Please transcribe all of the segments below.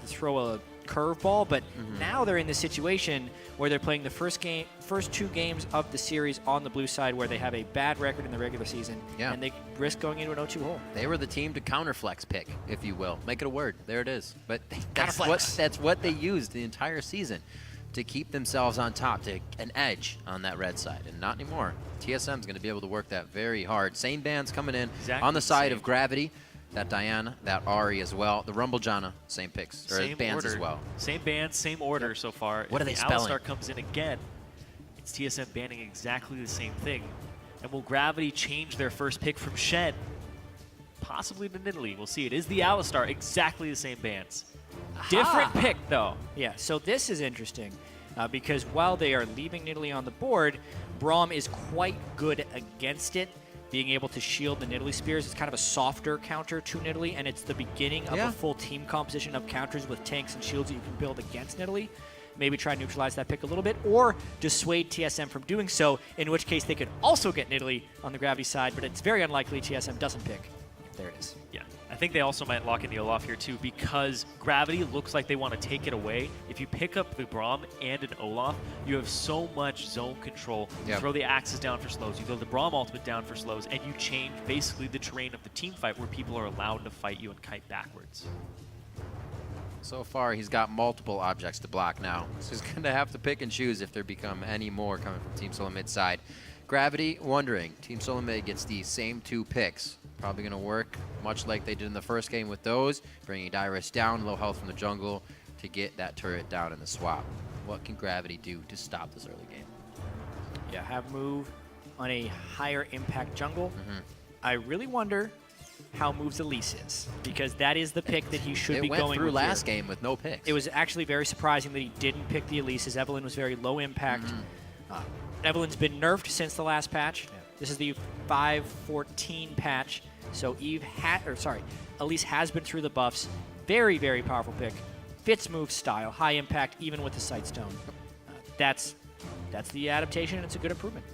throw a curveball, but now they're in this situation where they're playing the first two games of the series on the blue side where they have a bad record in the regular season, and they risk going into an 0-2 hole. They were the team to counterflex pick, if you will. Make it a word. There it is. But that's what they used the entire season to keep themselves on top, to an edge on that red side, and not anymore. TSM's going to be able to work that very hard. Same bands coming in on the side of Gravity. That Diana, that Ari as well. The Rumble Jana, same picks, or same bands order. as well. Same bands, same order so far. What are they spelling? Alistar comes in again, it's TSM banning exactly the same thing. And will Gravity change their first pick from Shen? Possibly to Nidalee. We'll see. It is the Alistar, exactly the same bands. Different pick, though. Yeah, so this is interesting because while they are leaving Nidalee on the board, Braum is quite good against it. Being able to shield the Nidalee Spears is kind of a softer counter to Nidalee, and it's the beginning of a full team composition of counters with tanks and shields that you can build against Nidalee. Maybe try and neutralize that pick a little bit, or dissuade TSM from doing so, in which case they could also get Nidalee on the Gravity side, but it's very unlikely TSM doesn't pick. There it is. Yeah, I think they also might lock in the Olaf here too, because Gravity looks like they want to take it away. If you pick up the Braum and an Olaf, you have so much zone control. You throw the axes down for slows, you throw the Braum ultimate down for slows, and you change basically the terrain of the team fight where people are allowed to fight you and kite backwards. So far, he's got multiple objects to block now. So he's going to have to pick and choose if there become any more coming from Team Solar mid side. Gravity wondering, Team Solar mid gets these same two picks. Probably going to work much like they did in the first game with those, bringing Dyrus down, low health from the jungle to get that turret down in the swap. What can Gravity do to stop this early game? Yeah, have move on a higher impact jungle. I really wonder how moves Elise is, because that is the pick that he should be going with. It went through last game with no picks. It was actually very surprising that he didn't pick the Elises. Evelyn was very low impact. Evelyn's been nerfed since the last patch. This is the 5.14 patch. So Elise has been through the buffs. Very, very powerful pick. Fits move style, high impact, even with the Sightstone. That's the adaptation, and it's a good improvement.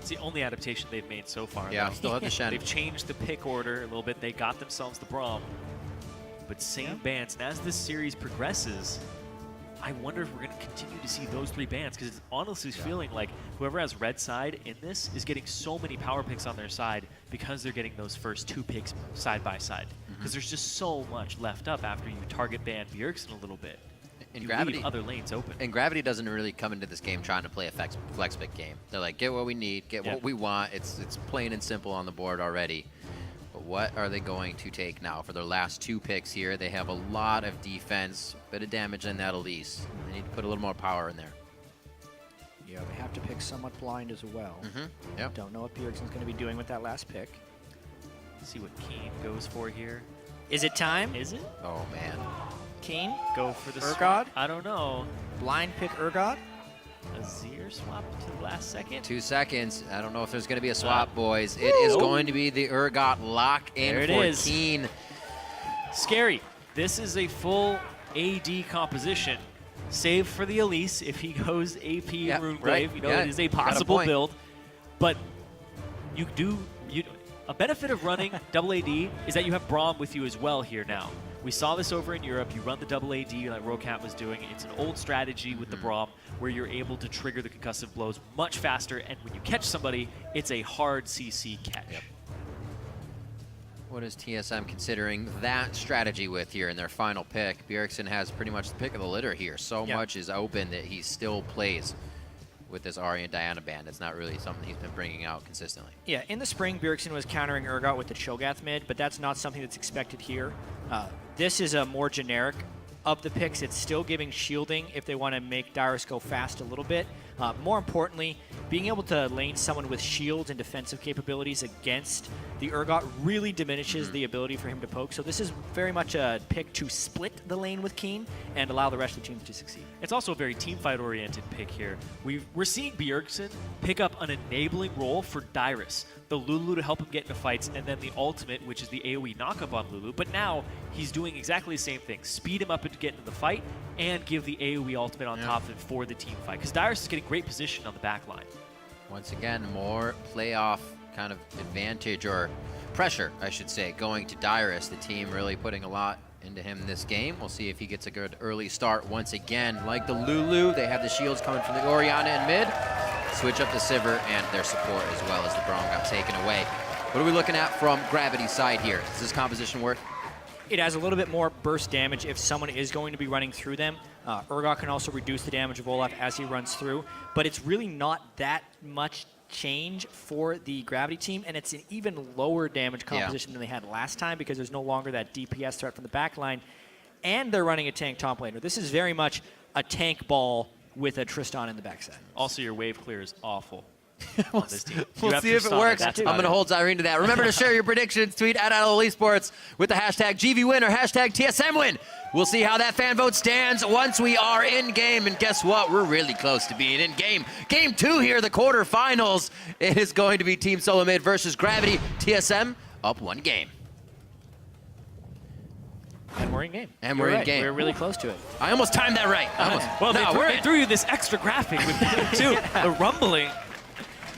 It's the only adaptation they've made so far. Yeah, still have the Shen. They've changed the pick order a little bit. They got themselves the Braum, but same bands. And as this series progresses, I wonder if we're going to continue to see those three bands, because it's honestly feeling like whoever has red side in this is getting so many power picks on their side because they're getting those first two picks side by side. Because there's just so much left up after you target ban Bjergsen a little bit. And you Gravity, leave other lanes open. And Gravity doesn't really come into this game trying to play a flex pick game. They're like, get what we need, get what we want. It's plain and simple on the board already. But what are they going to take now for their last two picks here? They have a lot of defense, bit of damage in that Elise. They need to put a little more power in there. Yeah, they have to pick somewhat blind as well. Yep. Don't know what Bjergsen's going to be doing with that last pick. See what Keen goes for here. Is it time? Is it? Oh, man. Keen? Go for the Urgot? swap. I don't know. Blind pick Urgot? Azir swap to the last second. 2 seconds. I don't know if there's going to be a swap, boys. It is going to be the Urgot lock in for Keen. Scary. This is a full AD composition, save for the Elise if he goes AP Runegrave. You know, it is a possible build, but a benefit of running double AD is that you have Braum with you as well here now. We saw this over in Europe. You run the double AD like Rocat was doing. It's an old strategy with the Braum where you're able to trigger the concussive blows much faster, and when you catch somebody, it's a hard CC catch. What is TSM considering that strategy with here in their final pick? Bjergsen has pretty much the pick of the litter here. So much is open that he still plays with this Ari and Diana band. It's not really something he's been bringing out consistently. Yeah, in the spring, Bjergsen was countering Urgot with the Cho'Gath mid, but that's not something that's expected here. This is a more generic of the picks. It's still giving shielding if they want to make Dyrus go fast a little bit. More importantly, being able to lane someone with shields and defensive capabilities against the Urgot really diminishes the ability for him to poke. So this is very much a pick to split the lane with Keen and allow the rest of the team to succeed. It's also a very teamfight-oriented pick here. We're seeing Bjergsen pick up an enabling role for Dyrus, the Lulu to help him get into fights, and then the ultimate, which is the AoE knockup on Lulu. But now he's doing exactly the same thing. Speed him up to get into the fight and give the AoE ultimate on top of it for the team fight. Because Dyrus is getting great position on the back line. Once again, more playoff kind of advantage, or pressure, I should say, going to Dyrus. The team really putting a lot into him this game. We'll see if he gets a good early start once again. Like the Lulu, they have the shields coming from the Orianna in mid. Switch up to Sivir and their support as well as the Braum got taken away. What are we looking at from Gravity's side here? Does this composition work? It has a little bit more burst damage if someone is going to be running through them. Urgot can also reduce the damage of Olaf as he runs through, but it's really not that much change for the Gravity team, and it's an even lower damage composition than they had last time because there's no longer that DPS threat from the backline, and they're running a tank top laner. This is very much a tank ball with a Tristan in the backside. Also, your wave clear is awful. We'll this team. we'll see if it works. I'm going to hold Zyrene to that. Remember to share your predictions. Tweet at Esports with the hashtag GVWin or hashtag TSMWin. We'll see how that fan vote stands once we are in game. And guess what? We're really close to being in game. Game 2 here, the quarterfinals. It is going to be Team Solo Mid versus Gravity. TSM up 1 game. And we're in game. And You're we're in right. game. We're really close to it. I almost timed that right. Well, No, they threw you this extra graphic with too. The rumbling.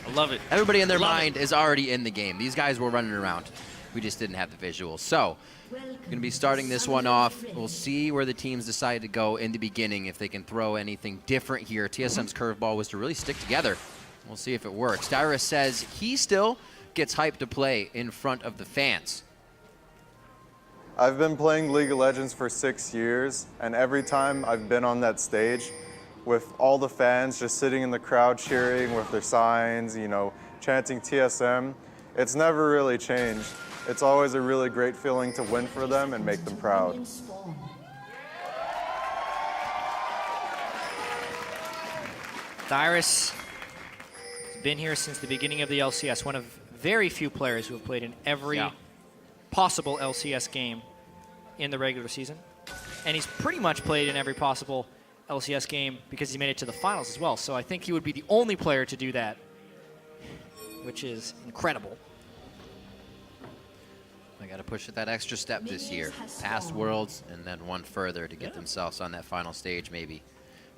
I love it. Everybody in their Love mind is already in the game. These guys were running around. We just didn't have the visuals. So, going to be starting this one off. We'll see where the teams decide to go in the beginning, if they can throw anything different here. TSM's curveball was to really stick together. We'll see if it works. Dyrus says he still gets hyped to play in front of the fans. I've been playing League of Legends for 6 years, and every time I've been on that stage with all the fans just sitting in the crowd cheering with their signs, you know, chanting TSM, it's never really changed. It's always a really great feeling to win for them and make them proud. Dyrus has been here since the beginning of the LCS, one of very few players who have played in every possible LCS game in the regular season. And he's pretty much played in every possible LCS game because he made it to the finals as well. So I think he would be the only player to do that, which is incredible. They got to push it that extra step this year. Past Worlds and then one further to get themselves on that final stage maybe.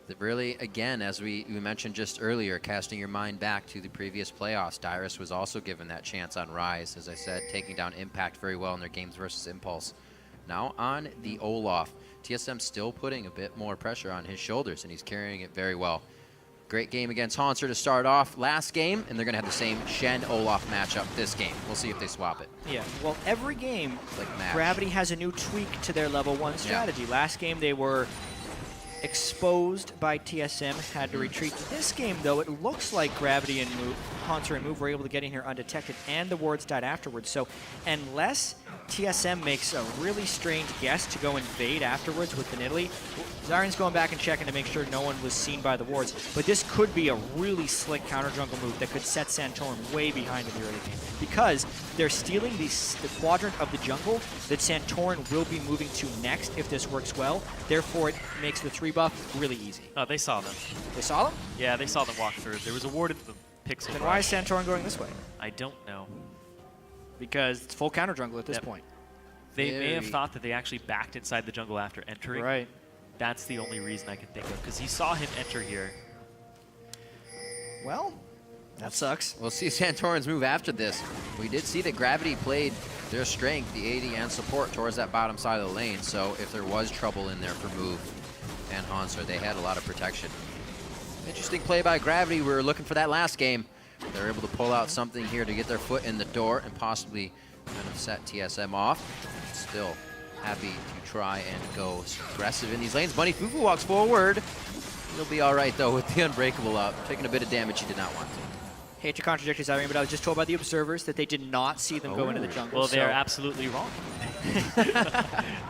But really, again, as we mentioned just earlier, casting your mind back to the previous playoffs, Dyrus was also given that chance on Rise, as I said, taking down Impact very well in their games versus Impulse. Now on the Olaf, TSM still putting a bit more pressure on his shoulders, and he's carrying it very well. Great game against Hanser to start off last game, and they're going to have the same Shen-Olaf matchup this game. We'll see if they swap it. Yeah, well, every game, Like Gravity has a new tweak to their level 1 strategy. Last game, they were exposed by TSM, had to retreat. This game, though, it looks like Gravity and Hanser and Move were able to get in here undetected, and the wards died afterwards. So unless TSM makes a really strange guess to go invade afterwards with the Nidalee, Zyron's going back and checking to make sure no one was seen by the wards. But this could be a really slick counter jungle move that could set Santorin way behind in the early game, because they're stealing the quadrant of the jungle that Santorin will be moving to next if this works well. Therefore, it makes the 3 buff really easy. Oh, they saw them. They saw them? Yeah, they saw them walk through. There was a ward at the pixel. Then why is Santorin going this way? I don't know. Because it's full counter jungle at this point. They may have thought that they actually backed inside the jungle after entering. Right. That's the only reason I can think of, because he saw him enter here. Well, that sucks. We'll see Santorin's move after this. We did see that Gravity played their strength, the AD and support, towards that bottom side of the lane. So if there was trouble in there for Move and Hanser, they had a lot of protection. Interesting play by Gravity. We were looking for that last game. They're able to pull out something here to get their foot in the door and possibly kind of set TSM off. Still happy to try and go aggressive in these lanes. Bunny Fufu walks forward. He'll be all right, though, with the Unbreakable up. Taking a bit of damage he did not want to. Hate to contradict you, Zyrene, but I was just told by the observers that they did not see them go into the jungle. Well, they're absolutely wrong.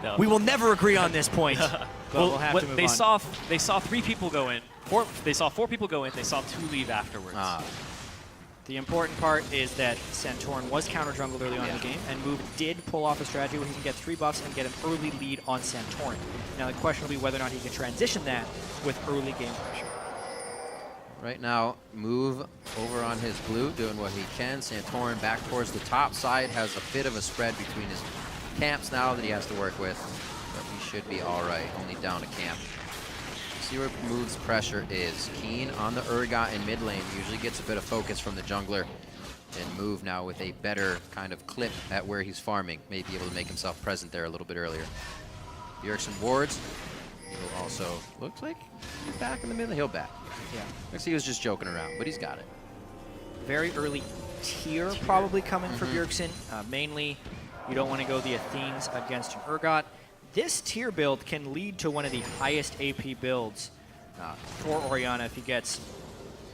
No. We will never agree on this point. But we'll have to move on. They saw 3 people go in. They saw 4 people go in. They saw 2 leave afterwards. The important part is that Santorin was counter jungled early on in the game, and Move did pull off a strategy where he can get 3 buffs and get an early lead on Santorin. Now the question will be whether or not he can transition that with early game pressure. Right now, Move over on his blue, doing what he can. Santorin back towards the top side, has a bit of a spread between his camps now that he has to work with, but he should be all right, only down a camp. See where Move's pressure is. Keen on the Urgot in mid lane, usually gets a bit of focus from the jungler. And Move now with a better kind of clip at where he's farming, may be able to make himself present there a little bit earlier. Bjergsen wards. He'll also, looks like he's back in the middle. He'll back. Yeah. Looks like he was just joking around, but he's got it. Very early tier probably coming for Bjergsen. Mainly, you don't want to go the Athenes against an Urgot. This tier build can lead to one of the highest AP builds for Orianna if he gets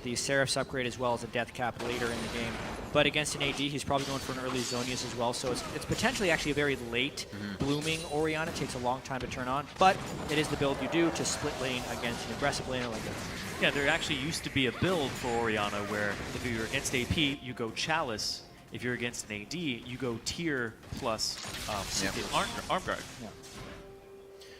the Seraph's upgrade as well as a Death Cap later in the game. But against an AD, he's probably going for an early Zonius as well, so it's potentially actually a very late blooming Orianna. It takes a long time to turn on, but it is the build you do to split lane against an aggressive laner like this. Yeah, there actually used to be a build for Orianna where if you're against AP, you go Chalice. If you're against an AD, you go Tier plus Arm Guard. Yeah.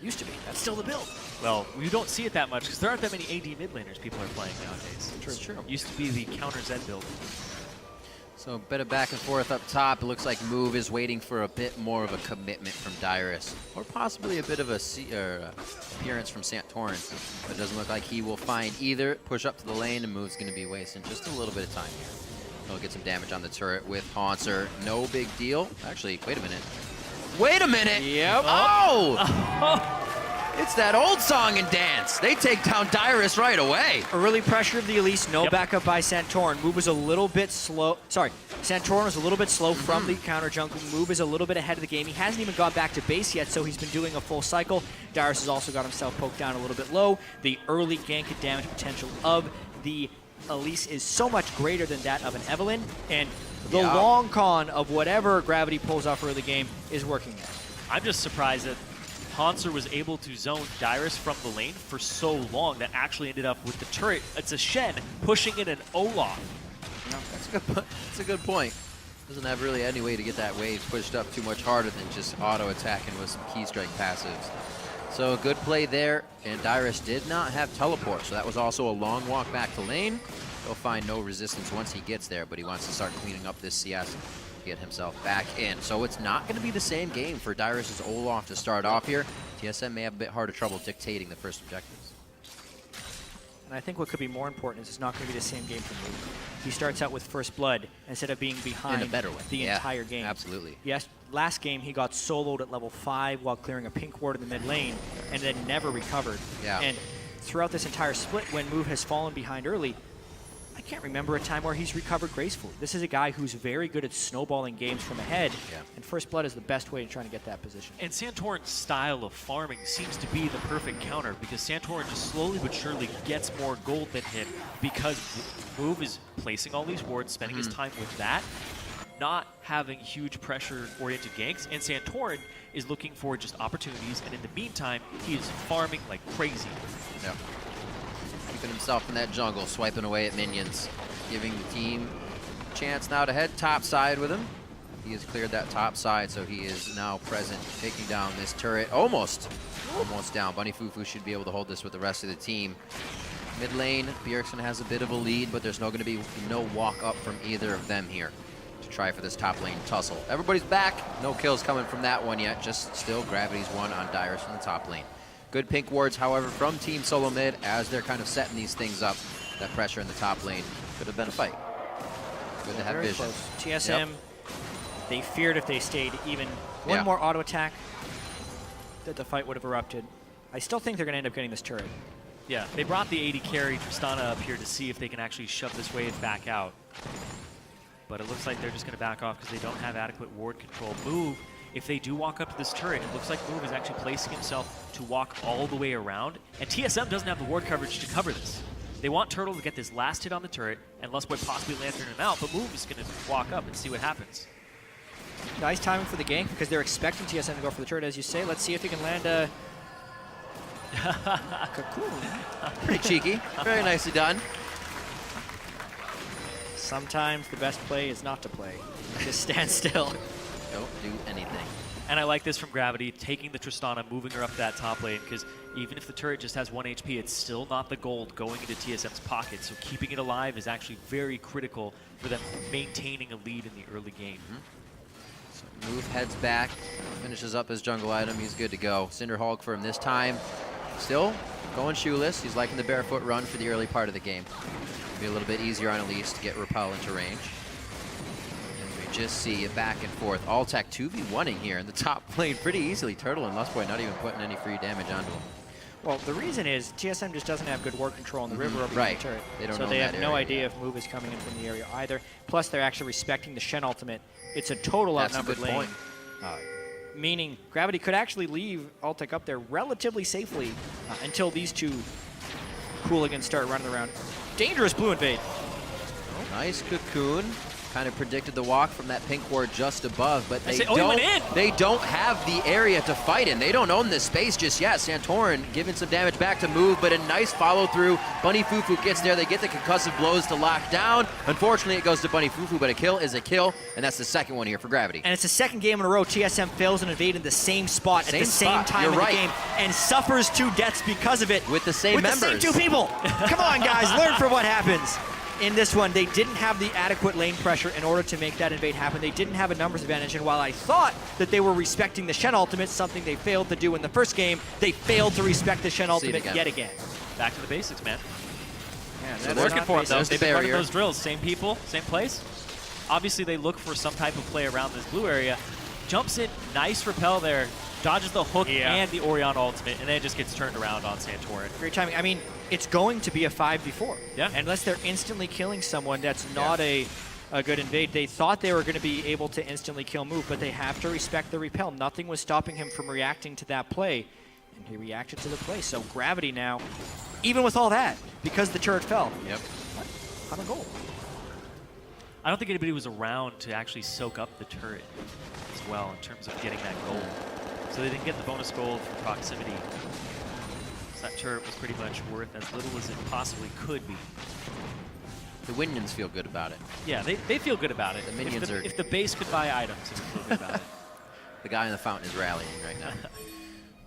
Used to be. That's still the build. Well, you don't see it that much because there aren't that many AD mid laners people are playing nowadays. It's true. Used to be the counter Zed build. So a bit of back and forth up top. It looks like Move is waiting for a bit more of a commitment from Dyrus, or possibly a bit of a appearance from Santorin. But it doesn't look like he will find either. Push up to the lane, and Move's going to be wasting just a little bit of time here. He'll get some damage on the turret with Haunter. No big deal. Actually, wait a minute. Wait a minute! Yep. Oh! It's that old song and dance. They take down Dyrus right away. Early pressure of the Elise, no backup by Santorin. Move was a little bit slow. Sorry, Santorin was a little bit slow from the counter jungle. Move is a little bit ahead of the game. He hasn't even gone back to base yet, so he's been doing a full cycle. Dyrus has also got himself poked down a little bit low. The early gank and damage potential of the Elise is so much greater than that of an Evelynn, and the long con of whatever Gravity pulls off early game is working now. I'm just surprised that Haunter was able to zone Dyrus from the lane for so long that actually ended up with the turret. It's a Shen pushing in an Olaf. That's a good point. Doesn't have really any way to get that wave pushed up too much harder than just auto attacking with some key strike passives. So a good play there, and Dyrus did not have teleport, so that was also a long walk back to lane. He'll find no resistance once he gets there, but he wants to start cleaning up this CS. Get himself back in. So it's not going to be the same game for Dyrus' Olaf to start off here. TSM may have a bit harder trouble dictating the first objectives. And I think what could be more important is it's not going to be the same game for Move. He starts out with first blood instead of being behind In a better way. the entire game. Absolutely. Yes, last game he got soloed at level 5 while clearing a pink ward in the mid lane and then never recovered. Yeah. And throughout this entire split, when Move has fallen behind early, I can't remember a time where he's recovered gracefully. This is a guy who's very good at snowballing games from ahead, and first blood is the best way to try to get that position. And Santorin's style of farming seems to be the perfect counter because Santorin just slowly but surely gets more gold than him because Move is placing all these wards, spending his time with that, not having huge pressure-oriented ganks, and Santorin is looking for just opportunities, and in the meantime, he is farming like crazy. Yep. Keeping himself in that jungle, swiping away at minions, giving the team a chance now to head top side with him. He has cleared that top side, so he is now present, taking down this turret. Almost down. Bunny Fufu should be able to hold this with the rest of the team. Mid lane, Bjergsen has a bit of a lead, but there's going to be no walk up from either of them here to try for this top lane tussle. Everybody's back. No kills coming from that one yet. Just still Gravity's one on Dyrus from the top lane. Good pink wards, however, from Team Solo Mid as they're kind of setting these things up. That pressure in the top lane could have been a fight. Good to have Very vision. close. TSM, they feared if they stayed even one more auto attack that the fight would have erupted. I still think they're going to end up getting this turret. Yeah, they brought the AD carry Tristana up here to see if they can actually shove this wave back out. But it looks like they're just going to back off because they don't have adequate ward control. Move, if they do walk up to this turret, it looks like Move is actually placing himself to walk all the way around. And TSM doesn't have the ward coverage to cover this. They want Turtle to get this last hit on the turret and Lustboy possibly lantern him out, but Move is going to walk up and see what happens. Nice timing for the gank because they're expecting TSM to go for the turret, as you say. Let's see if he can land a cocoon. Pretty cheeky. Very nicely done. Sometimes the best play is not to play. Just stand still. Don't do anything. And I like this from Gravity, taking the Tristana, moving her up that top lane, because even if the turret just has 1 HP, it's still not the gold going into TSM's pocket. So keeping it alive is actually very critical for them maintaining a lead in the early game. So Move heads back, finishes up his jungle item. He's good to go. Cinder Hulk for him this time. Still going shoeless. He's liking the barefoot run for the early part of the game. Be a little bit easier on Elise to get Repel into range. And we just see a back and forth. Alltech 2v1ing here in the top lane pretty easily. Turtle and Lustboy not even putting any free damage onto him. Well, the reason is TSM just doesn't have good ward control on the river over Right. the turret. They don't so know they that have no area idea yet. if move is coming in from the area either. Plus, they're actually respecting the Shen ultimate. It's a total That's a outnumbered good lane. point. Meaning Gravity could actually leave Alltech up there relatively safely until these two hooligans start running around. Dangerous blue invade. Nice cocoon. Kind of predicted the walk from that pink ward just above, but I say, oh, he went in. they don't have the area to fight in. They don't own this space just yet. Santorin giving some damage back to move, but a nice follow through. Bunny Fufu gets there. They get the concussive blows to lock down. Unfortunately, it goes to Bunny Fufu, but a kill is a kill, and that's the second one here for Gravity. And it's the second game in a row TSM fails an invade in the same spot at the same time You're in the right. game and suffers 2 deaths because of it. With the same members. the same 2 people. Come on, guys, learn from what happens. In this one, they didn't have the adequate lane pressure in order to make that invade happen. They didn't have a numbers advantage, and while I thought that they were respecting the Shen ultimate, something they failed to do in the first game, they failed to respect the Shen ultimate yet again. Back to the basics, man. Yeah, They're that's working not for it, basic. though. There's the They've been running barrier. those drills. Same people, same place. Obviously, they look for some type of play around this blue area. Jumps in, nice repel there. Dodges the hook and the Orion ultimate, and then it just gets turned around on Santorin. Great timing. I mean, it's going to be a 5v4. Yeah. Unless they're instantly killing someone that's not a good invade. They thought they were going to be able to instantly kill move, but they have to respect the repel. Nothing was stopping him from reacting to that play, and he reacted to the play. So Gravity now, even with all that, because the turret fell, on a goal. I don't think anybody was around to actually soak up the turret as well in terms of getting that gold. So they didn't get the bonus gold from proximity. So that turret was pretty much worth as little as it possibly could be. The Winions feel good about it. Yeah, they feel good about it. The minions if the base could buy items, it would feel good about it. The guy in the fountain is rallying right now.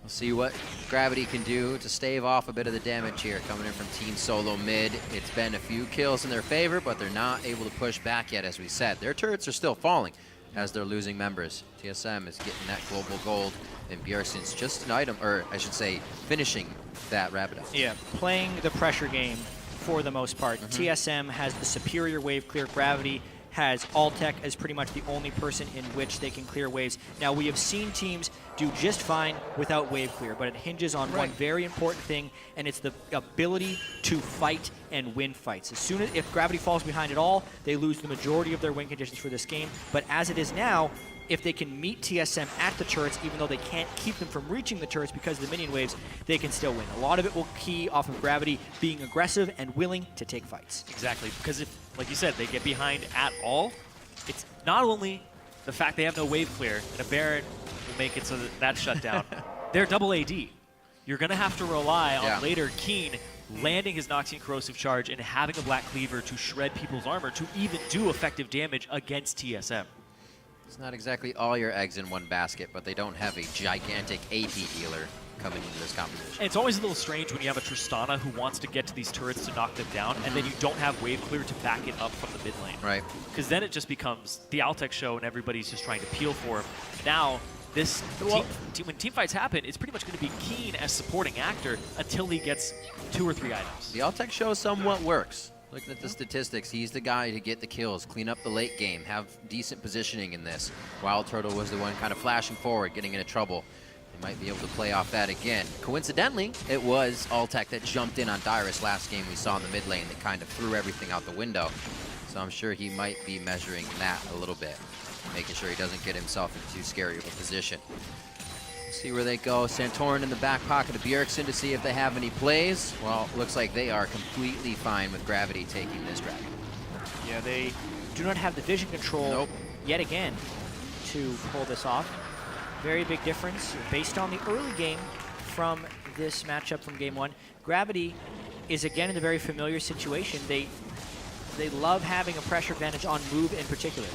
We'll see what Gravity can do to stave off a bit of the damage here coming in from Team Solo mid. It's been a few kills in their favor, but they're not able to push back yet, as we said. Their turrets are still falling as they're losing members. TSM is getting that global gold, and Bjergsen's just an item, or I should say, finishing that Rapido. Yeah, playing the pressure game for the most part. TSM has the superior wave clear. Gravity has Alltech as pretty much the only person in which they can clear waves. Now, we have seen teams do just fine without wave clear, but it hinges on one very important thing, and it's the ability to fight and win fights. As soon as, if Gravity falls behind at all, they lose the majority of their win conditions for this game. But as it is now, if they can meet TSM at the turrets, even though they can't keep them from reaching the turrets because of the minion waves, they can still win. A lot of it will key off of Gravity being aggressive and willing to take fights. Exactly, because if, like you said, they get behind at all, it's not only the fact they have no wave clear, and a Baron will make it so that that's shut down. They're double AD. You're going to have to rely on later Keen landing his Noxian Corrosive Charge and having a Black Cleaver to shred people's armor to even do effective damage against TSM. It's not exactly all your eggs in one basket, but they don't have a gigantic AP healer coming into this competition. And it's always a little strange when you have a Tristana who wants to get to these turrets to knock them down, and then you don't have wave clear to back it up from the mid lane. Right. Because then it just becomes the Altec show and everybody's just trying to peel for him. Now, this when team fights happen, it's pretty much going to be Keen as supporting actor until he gets 2 or 3 items. The Alltech show somewhat works. Looking at the statistics, he's the guy to get the kills, clean up the late game, have decent positioning in this. Wild Turtle was the one kind of flashing forward, getting into trouble. They might be able to play off that again. Coincidentally, it was Alltech that jumped in on Dyrus last game we saw in the mid lane that kind of threw everything out the window. So I'm sure he might be measuring that a little bit, making sure he doesn't get himself into too scary of a position. See where they go. Santorin in the back pocket of Bjergsen to see if they have any plays. Well, looks like they are completely fine with Gravity taking this dragon. Yeah, they do not have the vision control yet again to pull this off. Very big difference based on the early game from this matchup from game 1. Gravity is again in a very familiar situation. They love having a pressure advantage on Move in particular.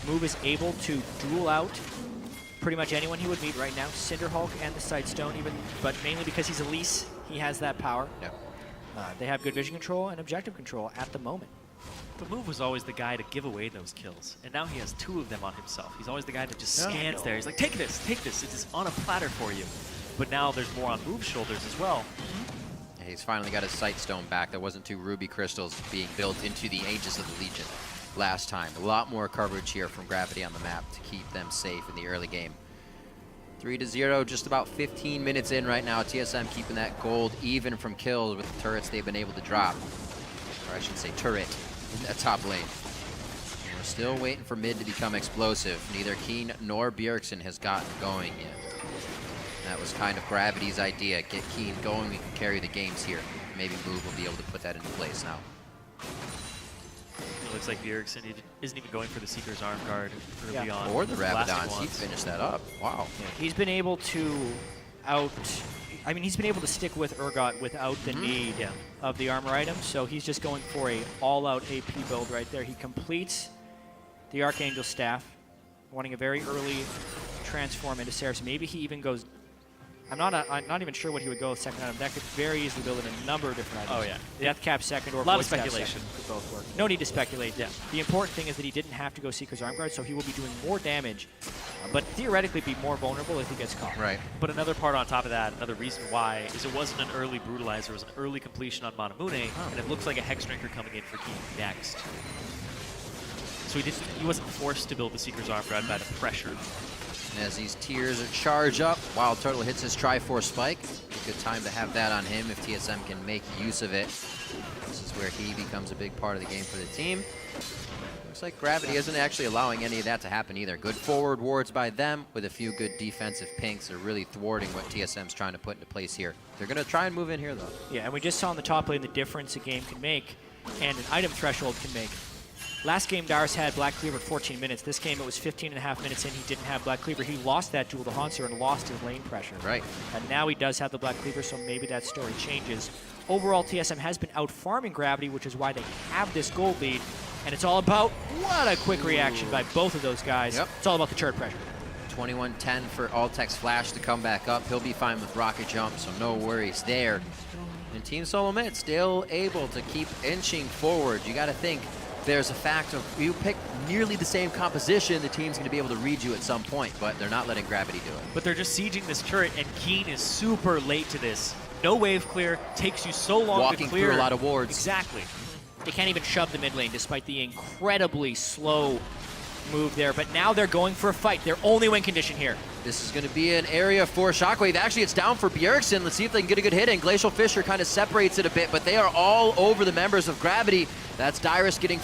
Move is able to duel out pretty much anyone he would meet right now. Cinderhulk and the Sightstone, but mainly because he's Elise, he has that power. Yep. They have good vision control and objective control at the moment. The Move was always the guy to give away those kills, and now he has 2 of them on himself. He's always the guy that just stands there. He's like, take this, it's on a platter for you. But now there's more on Move's shoulders as well. Yeah, he's finally got his Sightstone back. There wasn't 2 ruby crystals being built into the Aegis of the Legion. last time. A lot more coverage here from Gravity on the map to keep them safe in the early game. 3-0, just about 15 minutes in right now. TSM keeping that gold even from kills with the turrets they've been able to drop. Or I should say turret in that top lane. And we're still waiting for mid to become explosive. Neither Keen nor Bjergsen has gotten going yet. That was kind of Gravity's idea. Get Keen going, we can carry the games here. Maybe Move will be able to put that into place now. It looks like Bjergsen isn't even going for the Seeker's arm guard early on. Or the Blasting Rabadons, he once. finished that up. Wow. Yeah, he's been able to he's been able to stick with Urgot without the need of the armor item, so he's just going for a all-out AP build right there. He completes the Archangel Staff, wanting a very early transform into Seraph. Maybe he even goes... I'm not even sure what he would go second item. That could very easily build in a number of different items. Oh, yeah. Death Cap second or A lot of Voice Cap speculation. second could both work. No need to speculate. Yeah. The important thing is that he didn't have to go Seeker's Arm Guard, so he will be doing more damage, but theoretically be more vulnerable if he gets caught. Right. But another part on top of that, another reason why, is it wasn't an early Brutalizer, it was an early completion on Manamune, and it looks like a Hex Drinker coming in for King next. So he wasn't forced to build the Seeker's Arm Guard by the pressure. And as these tiers charge up, Wild Turtle hits his Triforce Spike. A good time to have that on him if TSM can make use of it. This is where he becomes a big part of the game for the team. Looks like Gravity isn't actually allowing any of that to happen either. Good forward wards by them with a few good defensive pinks are really thwarting what TSM's trying to put into place here. They're going to try and move in here, though. Yeah, and we just saw in the top lane the difference a game can make and an item threshold can make. Last game, Darius had Black Cleaver 14 minutes. This game, it was 15.5 minutes in. He didn't have Black Cleaver. He lost that duel to Hanser and lost his lane pressure. Right. And now he does have the Black Cleaver, so maybe that story changes. Overall, TSM has been out-farming Gravity, which is why they have this gold lead. And it's all about, what a quick reaction by both of those guys. Yep. It's all about the turret pressure. 21-10 for Altek's Flash to come back up. He'll be fine with Rocket Jump, so no worries there. And Team Solo Mid still able to keep inching forward. You got to think, there's a fact of you pick nearly the same composition, the team's going to be able to read you at some point, but they're not letting Gravity do it. But they're just sieging this turret, and Keen is super late to this. No wave clear, takes you so long Walking to clear. through a lot of wards. Exactly. They can't even shove the mid lane despite the incredibly slow move there, but now they're going for a fight. Their only win condition here. This is going to be an area for Shockwave. Actually, it's down for Bjergsen. Let's see if they can get a good hit in. Glacial Fissure kind of separates it a bit, but they are all over the members of Gravity. That's Dyrus getting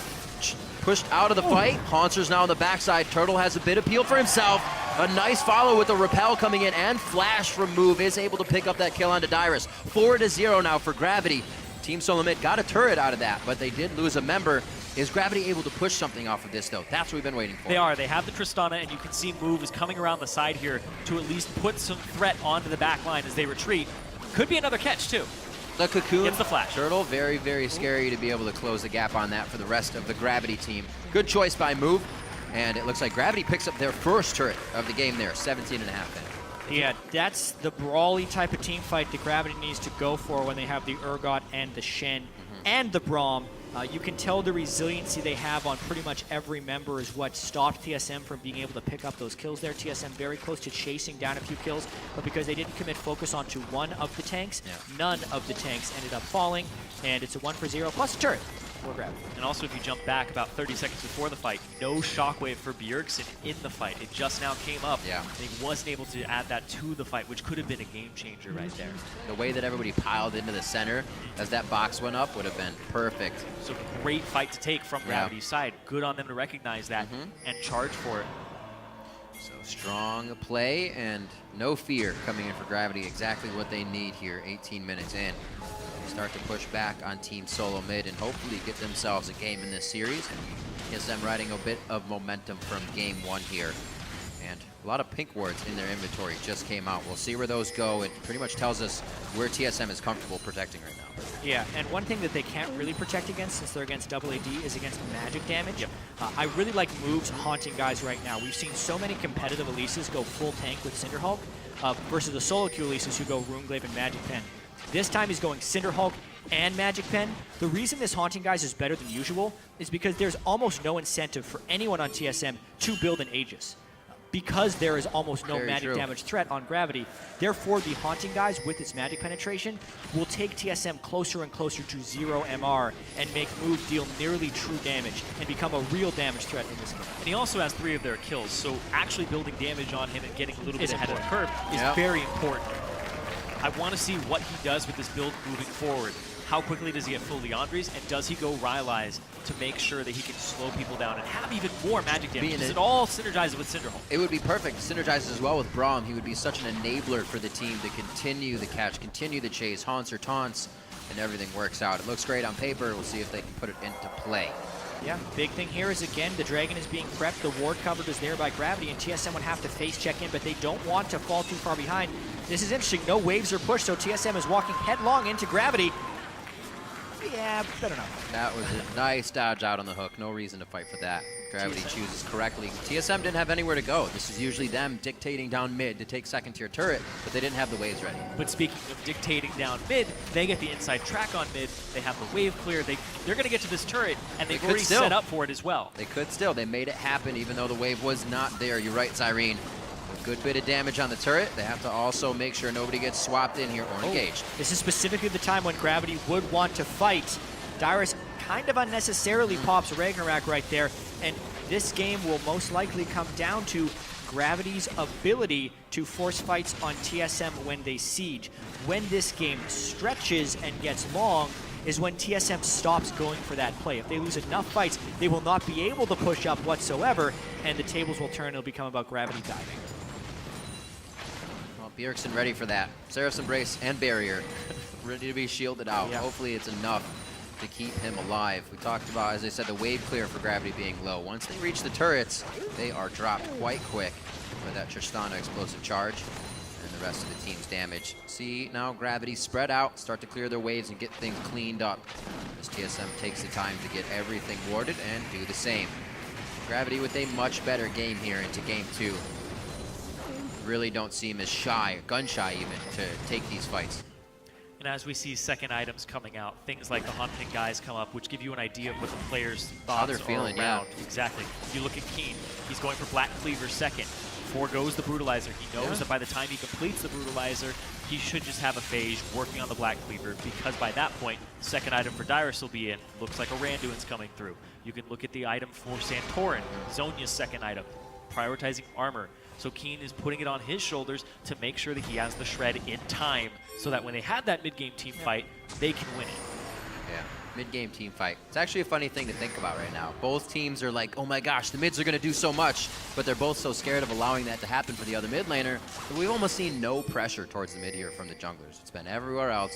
pushed out of the fight. Hanser's now on the backside. Turtle has a bit of peel for himself. A nice follow with the Repel coming in, and Flash from Move is able to pick up that kill onto Dyrus. 4-0 now for Gravity. Team Solo Mid got a turret out of that, but they did lose a member. Is Gravity able to push something off of this, though? That's what we've been waiting for. They are. They have the Tristana, and you can see Move is coming around the side here to at least put some threat onto the back line as they retreat. Could be another catch, too. The Cocoon. Gets the flash. Turtle, very, very scary to be able to close the gap on that for the rest of the Gravity team. Good choice by Move, and it looks like Gravity picks up their first turret of the game there, 17.5 in. Yeah, that's the brawly type of team fight that Gravity needs to go for when they have the Urgot and the Shen and the Braum. You can tell the resiliency they have on pretty much every member is what stopped TSM from being able to pick up those kills there. TSM very close to chasing down a few kills, but because they didn't commit focus onto one of the tanks, none of the tanks ended up falling, and it's a 1-for-0 plus a turret for Gravity. And also, if you jump back about 30 seconds before the fight, no Shockwave for Bjergsen in the fight. It just now came up. Yeah. And he wasn't able to add that to the fight, which could have been a game changer right there. The way that everybody piled into the center as that box went up would have been perfect. So great fight to take from Gravity's side. Good on them to recognize that and charge for it. So strong play and no fear coming in for Gravity. Exactly what they need here, 18 minutes in. Start to push back on Team Solo Mid and hopefully get themselves a game in this series. TSM riding a bit of momentum from game one here. And a lot of pink wards in their inventory just came out. We'll see where those go. It pretty much tells us where TSM is comfortable protecting right now. Yeah, and one thing that they can't really protect against, since they're against double AD, is against magic damage. Yep. I really like Moves haunting guys right now. We've seen so many competitive Elises go full tank with Cinderhulk versus the solo queue Elises who go Runeglaive and Magic Pen. This time he's going Cinderhulk and Magic Pen. The reason this haunting guys is better than usual is because there's almost no incentive for anyone on TSM to build an Aegis. because there is almost no Very magic true. damage threat on Gravity. Therefore, the Haunting guys with its magic penetration will take TSM closer and closer to 0 MR and make Move deal nearly true damage and become a real damage threat in this game. And he also has 3 of their kills, so actually building damage on him and getting a little bit Is ahead of the important. curve is Yep. very important. I want to see what he does with this build moving forward. How quickly does he get full Leandres, and does he go Rylai's to make sure that he can slow people down and have even more magic damage? Because it all synergizes with Cinderhulk. It would be perfect. Synergizes as well with Braum. He would be such an enabler for the team to continue the catch, continue the chase, haunts or taunts, and everything works out. It looks great on paper. We'll see if they can put it into play. Yeah, big thing here is, again, the Dragon is being prepped, the ward covered is there by Gravity, and TSM would have to face check in, but they don't want to fall too far behind. This is interesting, no waves are pushed, so TSM is walking headlong into Gravity. Yeah, better not. That was a nice dodge out on the hook. No reason to fight for that. Gravity chooses correctly. TSM didn't have anywhere to go. This is usually them dictating down mid to take second tier turret, but they didn't have the waves ready. But speaking of dictating down mid, they get the inside track on mid. They have the wave clear. They're going to get to this turret, and they've could already still. set up for it as well. They could still. They made it happen even though the wave was not there. You're right, Cyrene. A good bit of damage on the turret. They have to also make sure nobody gets swapped in here or engaged. This is specifically the time when Gravity would want to fight. Dyrus kind of unnecessarily pops Ragnarok right there, and this game will most likely come down to Gravity's ability to force fights on TSM when they siege. When this game stretches and gets long is when TSM stops going for that play. If they lose enough fights, they will not be able to push up whatsoever, and the tables will turn. It'll become about Gravity diving. Well, Bjergsen ready for that. Seraph's Embrace and Barrier ready to be shielded out. Yeah. Hopefully it's enough to keep him alive. We talked about, as I said, the wave clear for Gravity being low. Once they reach the turrets, they are dropped quite quick with that Tristana explosive charge and the rest of the team's damage. See, now Gravity spread out, start to clear their waves and get things cleaned up as TSM takes the time to get everything warded and do the same. Gravity with a much better game here into game 2. Really don't seem as shy, gun shy even, to take these fights. And as we see second items coming out, things like the Haunting guys come up, which give you an idea of what the players' thoughts they're feeling, are around. yeah. Exactly. You look at Keen, he's going for Black Cleaver second. Forgoes the Brutalizer. He knows that by the time he completes the Brutalizer, he should just have a phase working on the Black Cleaver, because by that point, the second item for Dyrus will be in. Looks like a Randuin's coming through. You can look at the item for Santorin, Zhonya's second item, prioritizing armor. So Keen is putting it on his shoulders to make sure that he has the shred in time so that when they have that mid-game team fight, they can win it. Yeah, mid-game team fight. It's actually a funny thing to think about right now. Both teams are like, oh my gosh, the mids are going to do so much, but they're both so scared of allowing that to happen for the other mid laner that we've almost seen no pressure towards the mid here from the junglers. It's been everywhere else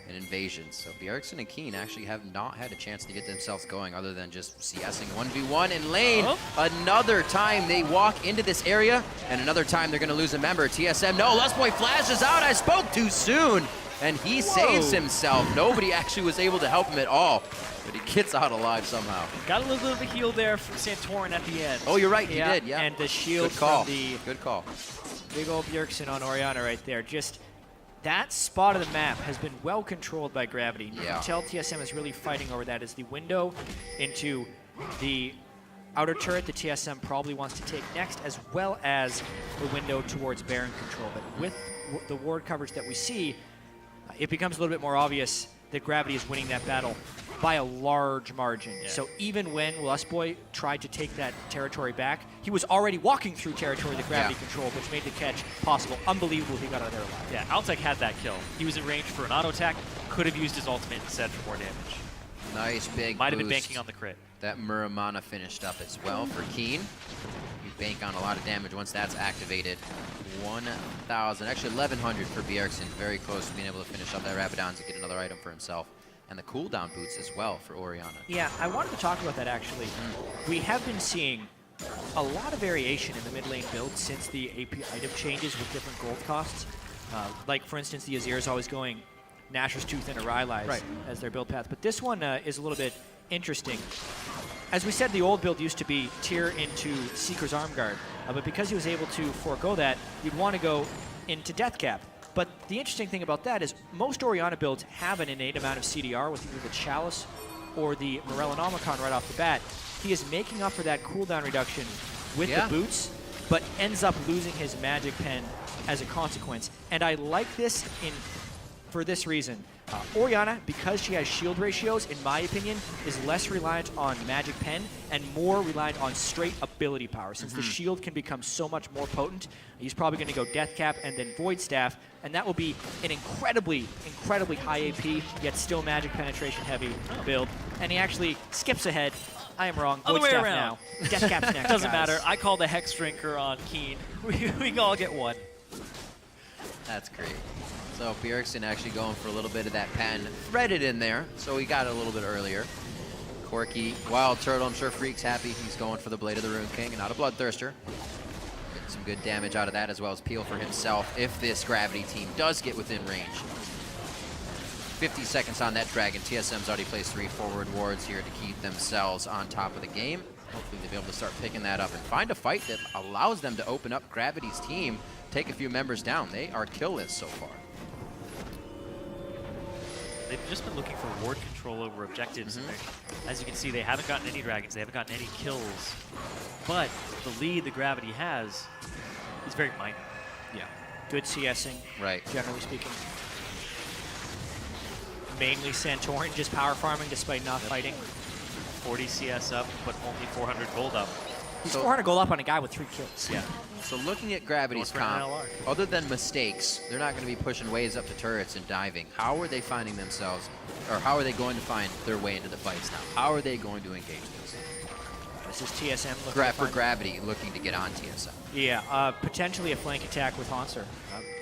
in invasions. So Bjergsen and Keen actually have not had a chance to get themselves going other than just CSing 1v1 in lane. Another time they walk into this area, and another time they're going to lose a member. TSM, no, Lustboy flashes out. I spoke too soon, and he saves himself. Nobody actually was able to help him at all, but he gets out alive somehow. Got a little bit of a heal there from Santorin at the end. Oh, you're right, he did, yeah. And the shield Good call. from the Good call. big old Bjergsen on Orianna right there. Just that spot of the map has been well controlled by Gravity. You can tell TSM is really fighting over that as the window into the outer turret that TSM probably wants to take next, as well as the window towards Baron control. But with the ward coverage that we see, it becomes a little bit more obvious that Gravity is winning that battle by a large margin. Yeah. So even when Lustboy tried to take that territory back, he was already walking through territory that Gravity controlled, which made the catch possible. Unbelievable he got out of there alive. Yeah, Altec had that kill. He was in range for an auto attack, could have used his ultimate instead for more damage. Nice big Might have been boost. banking on the crit. That Muramana finished up as well for Keen. You bank on a lot of damage once that's activated. 1,000, actually 1,100 for Bjergsen. Very close to being able to finish up that Rabadon to get another item for himself. And the cooldown boots as well for Orianna. Yeah, I wanted to talk about that actually. We have been seeing a lot of variation in the mid lane build since the AP item changes with different gold costs. Like, for instance, the Azir is always going Nashor's Tooth and a Rylai's as their build path. But this one is a little bit interesting. As we said, the old build used to be tier into Seeker's Armguard, but because he was able to forego that, you'd want to go into Deathcap. But the interesting thing about that is most Orianna builds have an innate amount of CDR with either the Chalice or the Morellonomicon right off the bat. He is making up for that cooldown reduction with the boots, but ends up losing his magic pen as a consequence. And I like this for this reason. Orianna, because she has shield ratios, in my opinion, is less reliant on magic pen and more reliant on straight ability power. Since the shield can become so much more potent, he's probably going to go Death Cap and then Void Staff, and that will be an incredibly, incredibly high AP, yet still magic penetration heavy build. And he actually skips ahead. I am wrong. Other Void way Staff around. now. Death Cap's next, Doesn't guys. matter. I call the Hex Drinker on Keen. We all get one. That's great. So Bjergsen actually going for a little bit of that pen threaded in there, so he got it a little bit earlier. Corky, Wild Turtle, I'm sure Freak's happy. He's going for the Blade of the Rune King and not a Bloodthirster. Getting some good damage out of that, as well as peel for himself if this Gravity team does get within range. 50 seconds on that Dragon. TSM's already placed 3 forward wards here to keep themselves on top of the game. Hopefully they'll be able to start picking that up and find a fight that allows them to open up Gravity's team, take a few members down. They are killless so far. They've just been looking for ward control over objectives. And as you can see, they haven't gotten any dragons. They haven't gotten any kills. But the lead the Gravity has is very minor. Yeah. Good CSing, Right. generally speaking. Mainly Santorin just power farming despite not fighting. 40 CS up, but only 400 gold up. He's So- 400 gold up on a guy with 3 kills. Yeah. So looking at Gravity's Going for an comp, LR. other than mistakes, they're not going to be pushing waves up to turrets and diving. How are they finding themselves, or how are they going to find their way into the fights now? How are they going to engage this? This is TSM looking to For find- Gravity looking to get on TSM. Yeah, potentially a flank attack with Hanser.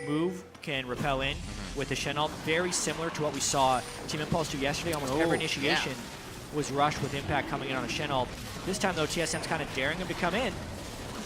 Move can repel in with the Shen ult, very similar to what we saw Team Impulse do yesterday. Almost every initiation was rushed with Impact coming in on a Shen ult. This time, though, TSM's kind of daring him to come in.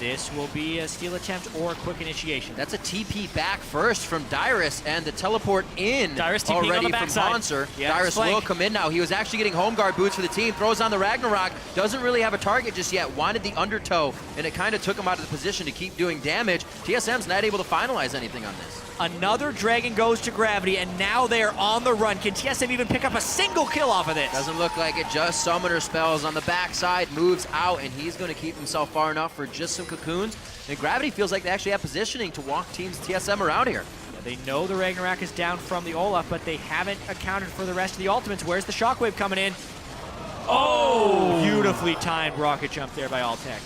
This will be a steal attempt or a quick initiation. That's a TP back first from Dyrus, and the teleport in Dyrus TPing on the already from backside. Hanser. Yeah, Dyrus flank. will come in now. He was actually getting home guard boots for the team, throws on the Ragnarok, doesn't really have a target just yet, wanted the undertow, and it kind of took him out of the position to keep doing damage. TSM's not able to finalize anything on this. Another Dragon goes to Gravity, and now they are on the run. Can TSM even pick up a single kill off of this? Doesn't look like it. Just Summoner spells on the backside, moves out, and he's going to keep himself far enough for just some cocoons. And Gravity feels like they actually have positioning to walk teams TSM around here. Yeah, they know the Ragnarok is down from the Olaf, but they haven't accounted for the rest of the ultimates. Where's the Shockwave coming in? Oh! Beautifully timed rocket jump there by Altec.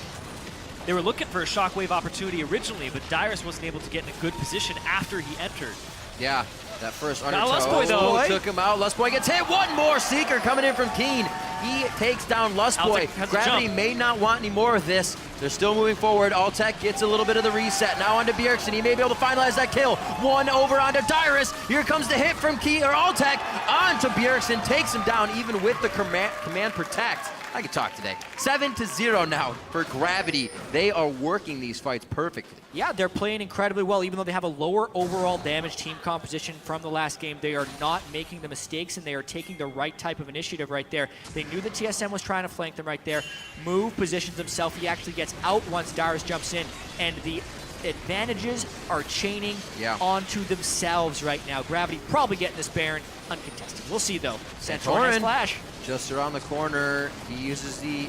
They were looking for a shockwave opportunity originally, but Dyrus wasn't able to get in a good position after he entered. Yeah, that first Got undertow Lustboy, though. took him out. Lustboy gets hit. One more Seeker coming in from Keen. He takes down Lustboy. Altec has a Gravity jump. may not want any more of this. They're still moving forward. Altec gets a little bit of the reset. Now onto Bjergsen. He may be able to finalize that kill. One over onto Dyrus. Here comes the hit from Altec onto Bjergsen. Takes him down even with the command protect. I can talk today. 7-0 now for Gravity. They are working these fights perfectly. Yeah, they're playing incredibly well. Even though they have a lower overall damage team composition from the last game, they are not making the mistakes, and they are taking the right type of initiative right there. They knew that TSM was trying to flank them right there. Move positions himself. He actually gets out once Dyrus jumps in, and the advantages are chaining onto themselves right now. Gravity probably getting this Baron uncontested. We'll see, though. Santorin has flash. Just around the corner. He uses the...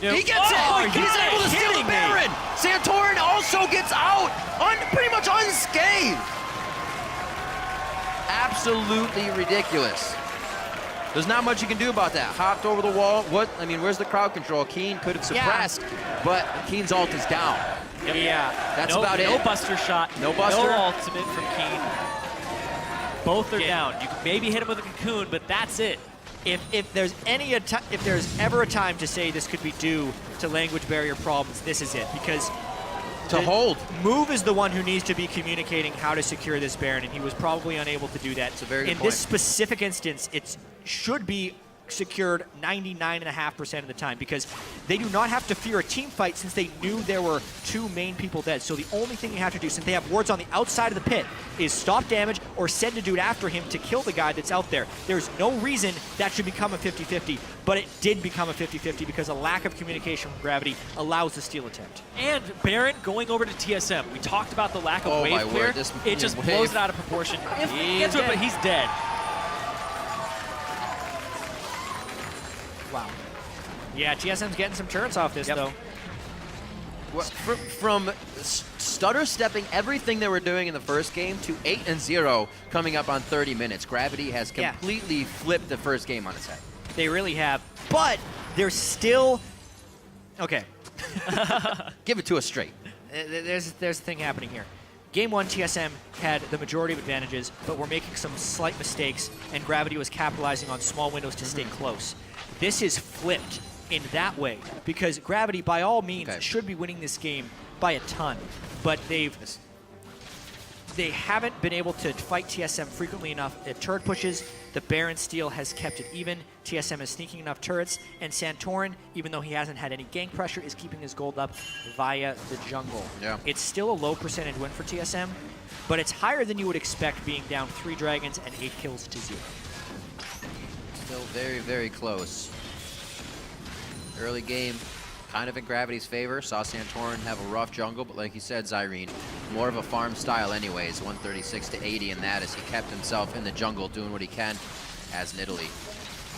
Nope. He gets it! He's able to steal the Baron! Santorin also gets out! Pretty much unscathed! Absolutely ridiculous. There's not much you can do about that. Hopped over the wall. Where's the crowd control? Keen could have suppressed, but Keen's ult is down. Yeah. That's about it. No buster shot. No buster. No ultimate from Keen. Both are down. You can maybe hit him with a cocoon, but that's it. If there's ever a time to say this could be due to language barrier problems, this is it, because hold. Move is the one who needs to be communicating how to secure this Baron, and he was probably unable to do that. It's a very good In point. this specific instance, it should be secured 99.5% of the time, because they do not have to fear a team fight since they knew there were 2 main people dead. So the only thing you have to do, since they have wards on the outside of the pit, is stop damage or send a dude after him to kill the guy that's out there. There's no reason that should become a 50-50, but it did become a 50-50 because a lack of communication from Gravity allows the steal attempt. And Baron going over to TSM. We talked about the lack of Oh wave my clear. word, this It just wave. blows it out of proportion. If he gets it, but he's dead. Wow. Yeah, TSM's getting some turrets off this, though. From stutter stepping everything they were doing in the first game to 8-0 coming up on 30 minutes. Gravity has completely flipped the first game on its head. They really have, but they're still okay. Give it to us straight. There's a thing happening here. Game 1, TSM had the majority of advantages, but were making some slight mistakes, and Gravity was capitalizing on small windows to stay close. This is flipped in that way, because Gravity, by all means, should be winning this game by a ton, but they haven't been able to fight TSM frequently enough at turret pushes. The Baron steal has kept it even. TSM is sneaking enough turrets, and Santorin, even though he hasn't had any gank pressure, is keeping his gold up via the jungle. Yeah. It's still a low percentage win for TSM, but it's higher than you would expect being down 3 dragons and 8 kills to 0. Still very, very close. Early game, kind of in Gravity's favor. Saw Santorin have a rough jungle, but like you said, Zyrene, more of a farm style anyways. 136 to 80 in that as he kept himself in the jungle doing what he can as Nidalee.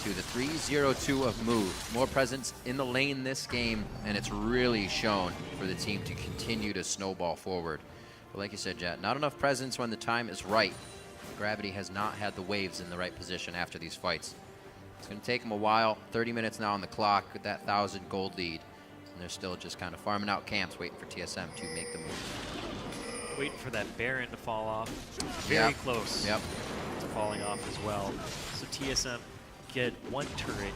To the 3-0-2 of move. More presence in the lane this game, and it's really shown for the team to continue to snowball forward. But like you said, Jet, not enough presence when the time is right. Gravity has not had the waves in the right position after these fights. It's going to take them a while. 30 minutes now on the clock with that 1,000 gold lead. And they're still just kind of farming out camps, waiting for TSM to make the move. Waiting for that Baron to fall off. Very close to falling off as well. So TSM get 1 turret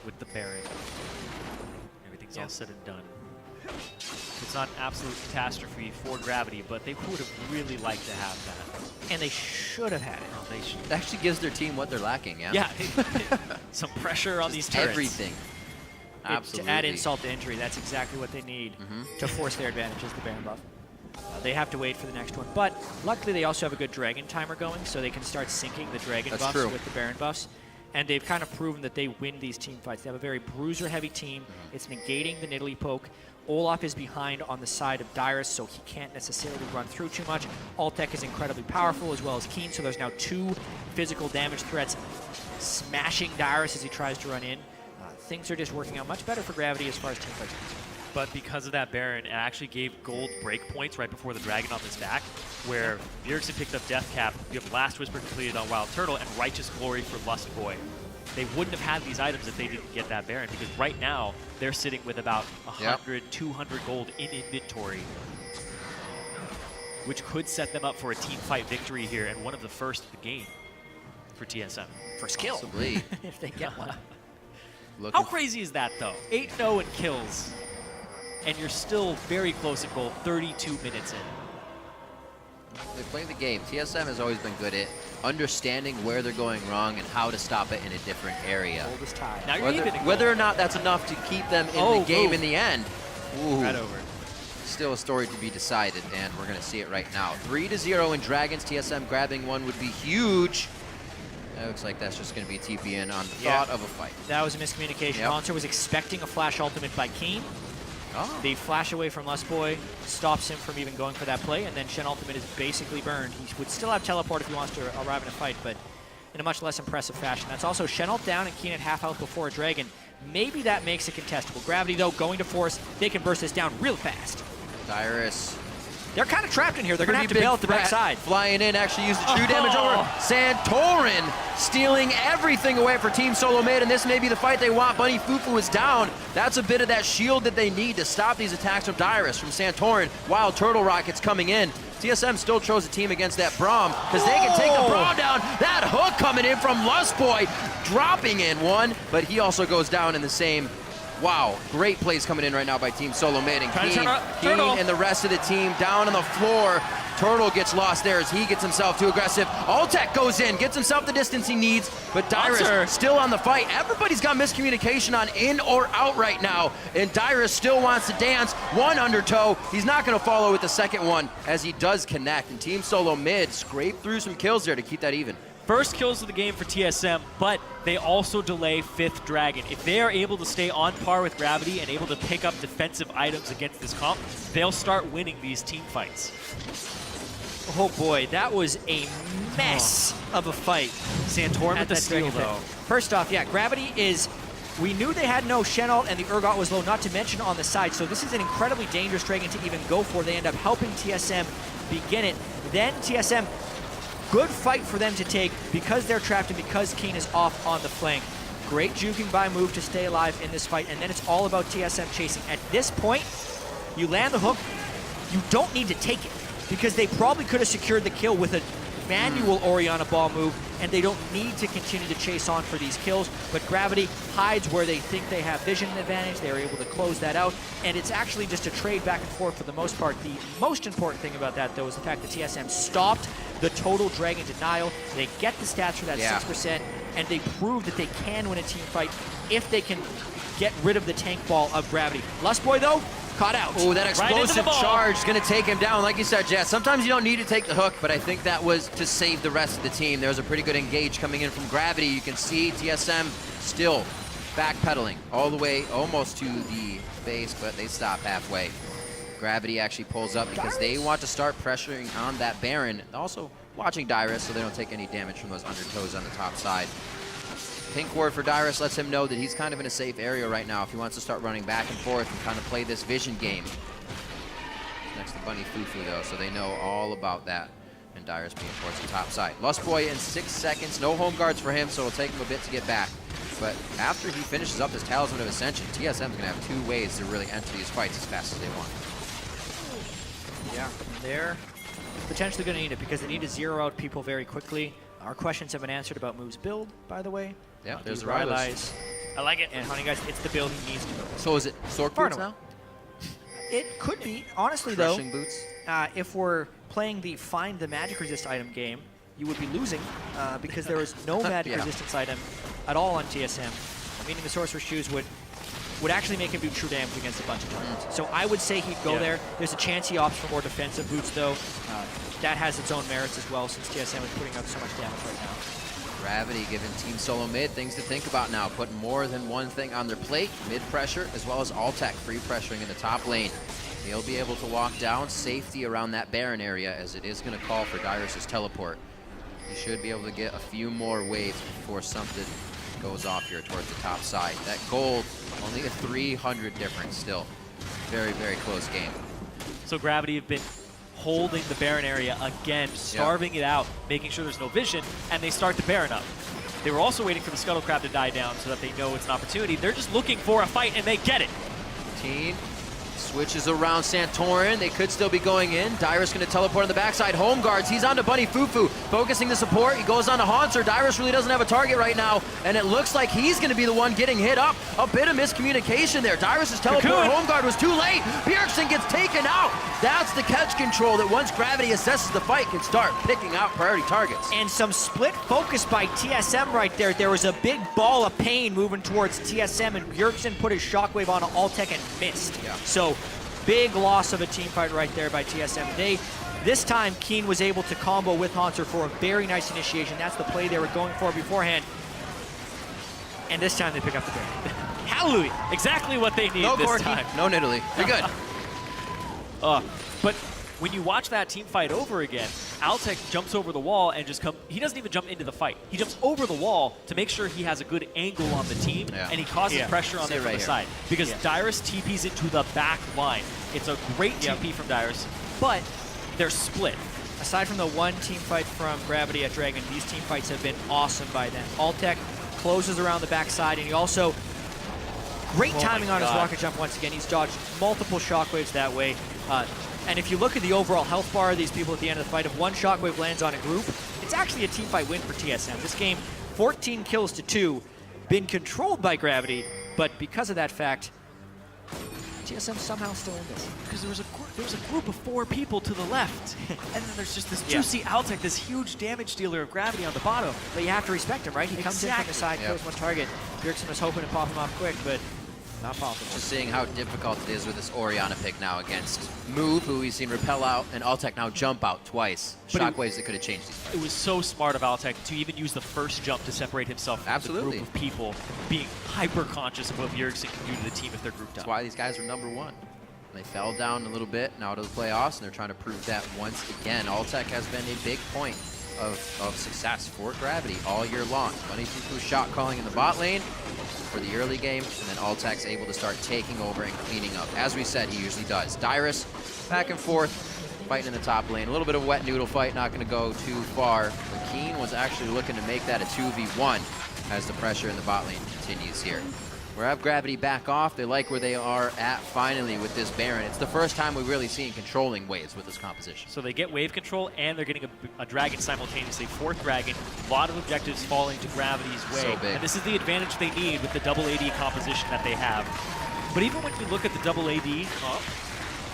with the Baron. Everything's all said and done. It's not an absolute catastrophe for Gravity, but they would have really liked to have that. And they should have had it. Oh, they should. It actually gives their team what they're lacking, yeah? Yeah, some pressure on these turrets. Everything. Absolutely. To add insult to injury, that's exactly what they need to force their advantage is the Baron buff. They have to wait for the next one, but luckily they also have a good Dragon timer going, so they can start syncing the Dragon buffs with the Baron buffs. And they've kind of proven that they win these team fights. They have a very bruiser-heavy team. It's negating the Nidalee poke. Olaf is behind on the side of Dyrus, so he can't necessarily run through too much. Altec is incredibly powerful, as well as Keen, so there's now 2 physical damage threats smashing Dyrus as he tries to run in. Things are just working out much better for Gravity as far as team fights are concerned. But because of that Baron, it actually gave gold break points right before the Dragon on this back, where Bjergsen picked up Death Cap, you have Last Whisper completed on Wild Turtle, and Righteous Glory for Lust Boy. They wouldn't have had these items if they didn't get that Baron, because right now, they're sitting with about 100, 200 gold in inventory, which could set them up for a team fight victory here, and one of the first of the game for TSM. First kill. Possibly. If they get one. How crazy is that, though? 8-0 in kills, and you're still very close at goal 32 minutes in. They play the game. TSM has always been good at understanding where they're going wrong and how to stop it in a different area. Gold is tied. Now you're even. Whether or not that's enough to keep them in the game in the end. Ooh. Right over. Still a story to be decided, and we're going to see it right now. 3-0 in Dragons. TSM grabbing one would be huge. It looks like that's just going to be TPN on the thought of a fight. That was a miscommunication. Monster was expecting a flash ultimate by Keen. The flash away from Lustboy stops him from even going for that play, and then Shen ultimate is basically burned. He would still have teleport if he wants to arrive in a fight, but in a much less impressive fashion. That's also Shen ult down and Keen at half health before a Dragon. Maybe that makes it contestable. Gravity, though, going to force. They can burst this down real fast. Dyrus. They're kind of trapped in here. They're going to have to bail at the back side. Flying in, actually used the true damage over. Santorin stealing everything away for Team Solo Mid, and this may be the fight they want. Bunny Fufu is down. That's a bit of that shield that they need to stop these attacks of Dyrus from Santorin. Wild Turtle Rockets coming in. TSM still chose a team against that Braum because they can take the Braum down. That hook coming in from Lustboy, dropping in one, but he also goes down in the same. Wow, great plays coming in right now by Team Solo Mid, and Keen and the rest of the team down on the floor. Turtle gets lost there as he gets himself too aggressive. Altec goes in, gets himself the distance he needs, but Dyrus still on the fight. Everybody's got miscommunication on in or out right now, and Dyrus still wants to dance. One undertow. He's not going to follow with the second one as he does connect, and Team Solo Mid scraped through some kills there to keep that even. First kills of the game for TSM, but they also delay 5th Dragon. If they are able to stay on par with Gravity and able to pick up defensive items against this comp, they'll start winning these team fights. Oh boy, that was a mess of a fight. Santorin with the steal, though. First off, Gravity is We knew they had no Shenalt and the Urgot was low, not to mention on the side, so this is an incredibly dangerous Dragon to even go for. They end up helping TSM begin it. Then TSM, good fight for them to take because they're trapped and because Keen is off on the flank. Great juking by move to stay alive in this fight, and then it's all about TSM chasing. At this point, you land the hook, you don't need to take it because they probably could have secured the kill with a manual Orianna ball move, and they don't need to continue to chase on for these kills, but Gravity hides where they think they have vision advantage. They're able to close that out, and it's actually just a trade back and forth for the most part. The most important thing about that, though, is the fact that TSM stopped the total Dragon denial. They get the stats for that 6%, and they prove that they can win a team fight if they can get rid of the tank ball of Gravity. Lustboy, though, caught out. Oh, that explosive right charge is going to take him down. Like you said, Jess, sometimes you don't need to take the hook, but I think that was to save the rest of the team. There was a pretty good engage coming in from Gravity. You can see TSM still backpedaling all the way almost to the base, but they stop halfway. Gravity actually pulls up because they want to start pressuring on that Baron. Also watching Dyrus so they don't take any damage from those undertows on the top side. Pink ward for Dyrus lets him know that he's kind of in a safe area right now if he wants to start running back and forth and kind of play this vision game. Next to Bunny Fufu though, so they know all about that. And Dyrus being towards the top side. Lustboy in 6 seconds, no home guards for him, so it'll take him a bit to get back. But after he finishes up this Talisman of Ascension, TSM's gonna have 2 ways to really enter these fights as fast as they want. Yeah, they're potentially going to need it because they need to zero out people very quickly. Our questions have been answered about Move's build, by the way. Yeah, there's the Rylai's. I like it. And Honey Guys, it's the build he needs to build. So is it Sork Far boots and now? It could be. Honestly, Crushing though, boots? if we're playing the Find the Magic Resist item game, you would be losing because there is no magic resistance item at all on TSM, meaning the Sorcerer's Shoes would actually make him do true damage against a bunch of targets. So I would say he'd go there. There's a chance he opts for more defensive boots, though. That has its own merits as well, since TSM is putting out so much damage right now. Gravity giving Team Solo Mid things to think about now, putting more than one thing on their plate, mid pressure, as well as Altec free pressuring in the top lane. They'll be able to walk down safety around that Baron area, as it is going to call for Dyrus's teleport. You should be able to get a few more waves before something goes off here towards the top side. That gold, only a 300 difference still. Very, very close game. So Gravity have been holding the Baron area again, starving it out, making sure there's no vision, and they start the Baron up. They were also waiting for the Scuttle Crab to die down so that they know it's an opportunity. They're just looking for a fight, and they get it. Teen switches around Santorin. They could still be going in. Dyrus going to teleport on the backside. Home guards. He's on to Bunny Fufu. Focusing the support. He goes on to Haunter. Dyrus really doesn't have a target right now. And it looks like he's going to be the one getting hit up. A bit of miscommunication there. Dyrus's teleport. Home guard was too late. Bjergsen gets taken out. That's the catch control that once Gravity assesses the fight can start picking out priority targets. And some split focus by TSM right there. There was a big ball of pain moving towards TSM, and Bjergsen put his shockwave on Altec and missed. So big loss of a team fight right there by TSM. This time, Keen was able to combo with Haunter for a very nice initiation. That's the play they were going for beforehand. And this time they pick up the Baron. Hallelujah! Exactly what they need this time. No Nidalee. You're good. But when you watch that team fight over again, Altec jumps over the wall and he doesn't even jump into the fight. He jumps over the wall to make sure he has a good angle on the team, and he causes pressure on them from the side. Because Dyrus TPs into the back line. It's a great TP from Dyrus, but they're split. Aside from the one team fight from Gravity at Dragon, these team fights have been awesome by them. Altec closes around the backside, and he also, great timing on his rocket jump once again. He's dodged multiple shockwaves that way. And if you look at the overall health bar of these people at the end of the fight, if one shockwave lands on a group, it's actually a team fight win for TSM. This game, 14 kills to 2, been controlled by Gravity, but because of that fact, TSM somehow still in this. Because there was a group of 4 people to the left, and then there's just this juicy Altec, this huge damage dealer of Gravity on the bottom. But you have to respect him, right? He comes in from the side, kills one target. Bjergsen was hoping to pop him off quick, but not possible. Just seeing how difficult it is with this Orianna pick now against Move, who we've seen repel out, and Altec now jump out twice. Shockwaves that could have changed these. It was so smart of Altec to even use the first jump to separate himself from the group of people, being hyper conscious of what Bjergsen can do to the team if they're grouped up. That's why these guys are #1. They fell down a little bit now to the playoffs, and they're trying to prove that once again. Altec has been a big point of success for Gravity all year long. Bunny Fufu shot calling in the bot lane for the early game, and then Altec's able to start taking over and cleaning up. As we said, he usually does. Dyrus, back and forth, fighting in the top lane. A little bit of a wet noodle fight, not going to go too far. But Keen was actually looking to make that a 2v1 as the pressure in the bot lane continues here. We have Gravity back off. They like where they are at finally with this Baron. It's the first time we've really seen controlling waves with this composition. So they get wave control, and they're getting a dragon simultaneously. Fourth dragon, a lot of objectives falling to Gravity's way. So big. And this is the advantage they need with the double AD composition that they have. But even when you look at the double AD,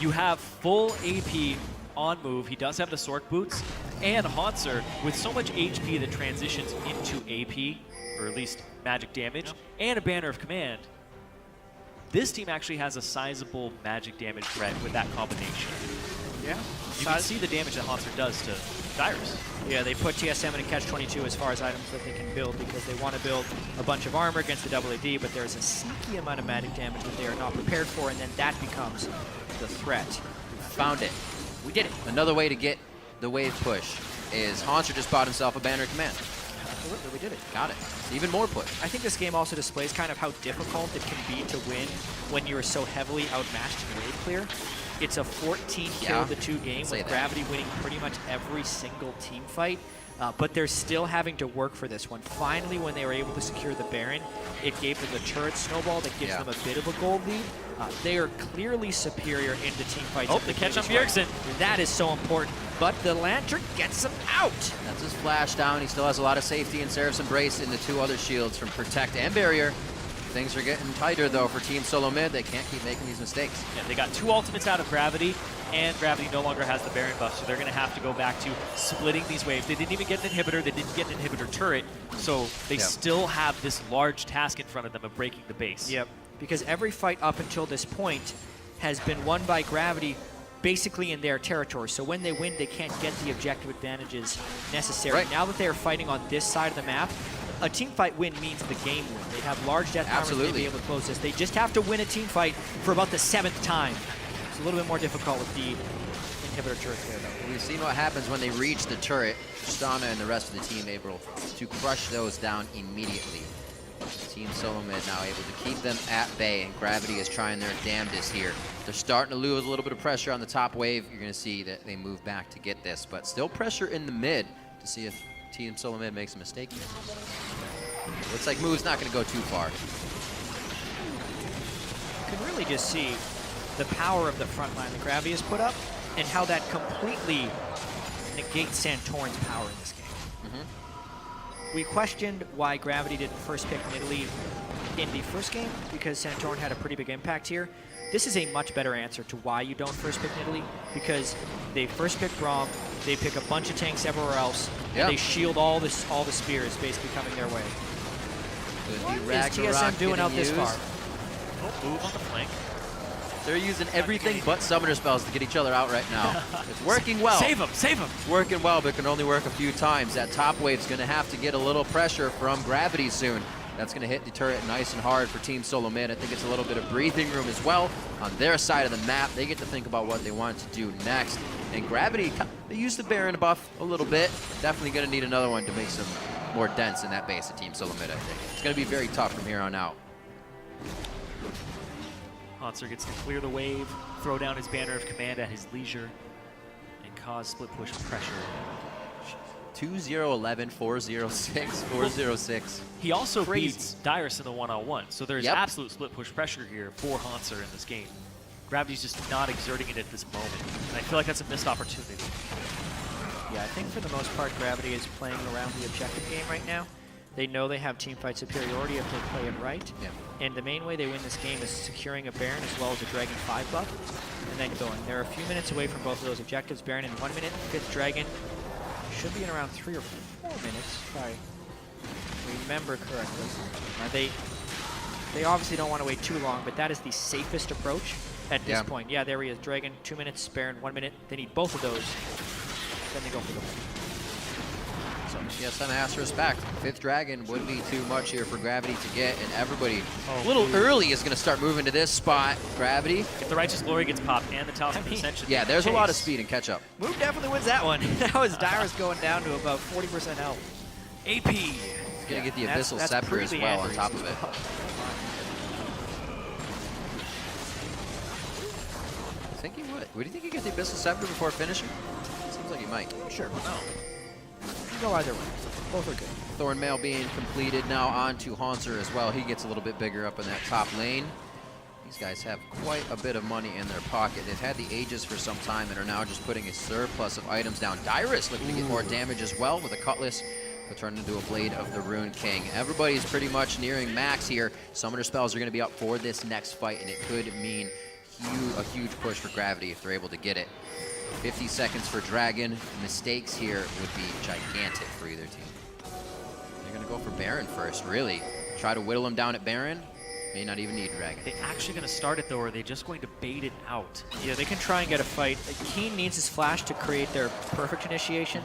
you have full AP on move. He does have the Sork boots, and Hauntzer with so much HP that transitions into AP, or at least magic damage, and a Banner of Command. This team actually has a sizable magic damage threat with that combination. Yeah. You can see the damage that Hauntzer does to Dyrus. Yeah, they put TSM in a catch-22 as far as items that they can build because they want to build a bunch of armor against the double AD, but there's a sneaky amount of magic damage that they are not prepared for, and then that becomes the threat. Found it. We did it. Another way to get the wave push is Hauntzer just bought himself a Banner of Command. Absolutely, we did it. Got it. Even more push. I think this game also displays kind of how difficult it can be to win when you are so heavily outmatched in wave clear. It's a 14 kill to 2 game with Gravity winning pretty much every single team fight. But they're still having to work for this one. Finally, when they were able to secure the Baron, it gave them the turret snowball that gives them a bit of a gold lead. They are clearly superior in the team fights. Oh, the catch on Bjergsen. That is so important. But the Lantern gets him out. That's his flash down. He still has a lot of safety in Seraph's Embrace in the 2 other shields from Protect and Barrier. Things are getting tighter, though, for Team Solo Mid. They can't keep making these mistakes. Yeah, they got 2 ultimates out of Gravity, and Gravity no longer has the Baron buff, so they're going to have to go back to splitting these waves. They didn't even get an inhibitor. They didn't get an inhibitor turret, so they still have this large task in front of them of breaking the base. Yep, because every fight up until this point has been won by Gravity basically in their territory. So when they win, they can't get the objective advantages necessary. Right. Now that they are fighting on this side of the map, a team fight win means the game win. They have large death numbers to be able to close this. They just have to win a team fight for about the 7th time. It's a little bit more difficult with the inhibitor turret there, though. We've seen what happens when they reach the turret. Stana and the rest of the team able to crush those down immediately. Team Solo Mid now able to keep them at bay, and Gravity is trying their damnedest here. They're starting to lose a little bit of pressure on the top wave. You're going to see that they move back to get this, but still pressure in the mid to see if Team Solo Mid makes a mistake here. Looks like Move's not going to go too far. You can really just see the power of the front line that Gravity has put up and how that completely negates Santorin's power in this game. We questioned why Gravity didn't first pick Nidalee in the first game because Santorin had a pretty big impact here. This is a much better answer to why you don't first pick Nidalee, because they first pick Braum, they pick a bunch of tanks everywhere else, and they shield all the spears basically coming their way. What is TSM doing out this far? Oh, move on the flank. They're using everything but summoner spells to get each other out right now. It's working well. Save him, save him. It's working well, but it can only work a few times. That top wave's going to have to get a little pressure from Gravity soon. That's going to hit the turret nice and hard for Team Solo Mid. I think it's a little bit of breathing room as well on their side of the map. They get to think about what they want to do next. And Gravity, they used the Baron buff a little bit. Definitely going to need another one to make some more dents in that base of Team Solo Mid, I think. It's going to be very tough from here on out. Hauntzer gets to clear the wave, throw down his Banner of Command at his leisure, and cause split push pressure. 2-0-11, 4-0-6, 4-0-6. He also beats Dyrus in the one-on-one, so there's absolute split push pressure here for Hauntzer in this game. Gravity's just not exerting it at this moment, and I feel like that's a missed opportunity. Yeah, I think for the most part, Gravity is playing around the objective game right now. They know they have teamfight superiority if they play it right. And the main way they win this game is securing a Baron as well as a Dragon 5 buff, and then going. They're a few minutes away from both of those objectives. Baron in 1 minute, 5th Dragon should be in around 3 or 4 minutes, if I remember correctly. They obviously don't want to wait too long, but that is the safest approach at this point. Yeah, there he is. Dragon, 2 minutes, Baron, 1 minute. They need both of those. Then they go for the win. So TSM has to respect. 5th Dragon would be too much here for Gravity to get, and everybody a little early is going to start moving to this spot. Gravity. If the Righteous Glory gets popped and the Talisman Ascension. Yeah, there's a lot of speed and catch up. Move definitely wins that one. That was Dyrus going down to about 40% health. AP. He's going to get the Abyssal Scepter as well on top of it. I think he would. Would you think he'd get the Abyssal Scepter before finishing? Seems like he might. Sure, no. You go either way. Both are good. Thornmail being completed now onto Haunter as well. He gets a little bit bigger up in that top lane. These guys have quite a bit of money in their pocket. They've had the Aegis for some time and are now just putting a surplus of items down. Dyrus looking to get more damage as well with a Cutlass. Will turn into a Blade of the Rune King. Everybody's pretty much nearing max here. Summoner spells are going to be up for this next fight, and it could mean a huge push for Gravity if they're able to get it. 50 seconds for Dragon. Mistakes here would be gigantic for either team. They're going to go for Baron first, really. Try to whittle him down at Baron. May not even need Dragon. Are they actually going to start it, though, or are they just going to bait it out? Yeah, they can try and get a fight. Keen needs his flash to create their perfect initiation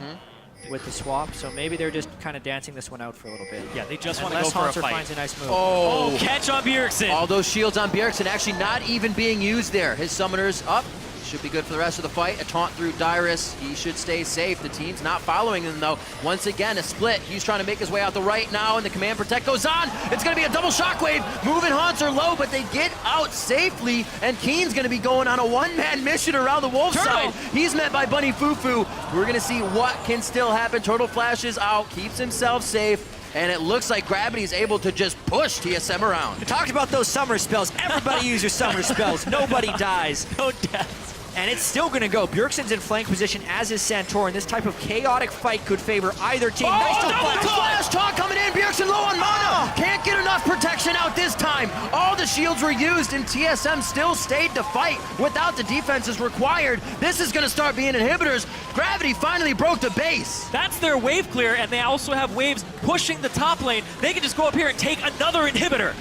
with the swap, so maybe they're just kind of dancing this one out for a little bit. Yeah, they just want to go Unless for a Haunter fight. finds a nice move. Oh, catch on Bjergsen. All those shields on Bjergsen actually not even being used there. His summoner's up. Should be good for the rest of the fight. A taunt through Dyrus. He should stay safe. The team's not following him, though. Once again, a split. He's trying to make his way out the right now, and the Command Protect goes on. It's going to be a double shockwave. Moving Haunter low, but they get out safely, and Keen's going to be going on a one-man mission around the wolf side. He's met by Bunny Fufu. We're going to see what can still happen. Turtle flashes out, keeps himself safe. And it looks like Gravity's able to just push TSM around. We talked about those summer spells. Everybody use your summer spells. Nobody dies. No deaths. And it's still going to go. Bjergsen's in flank position, as is Santorin. This type of chaotic fight could favor either team. Oh, Nice double flash talk coming in. Bjergsen low on mana. Can't get enough protection out this time. All the shields were used, and TSM still stayed to fight without the defenses required. This is going to start being inhibitors. Gravity finally broke the base. That's their wave clear, and they also have waves pushing the top lane. They can just go up here and take another inhibitor.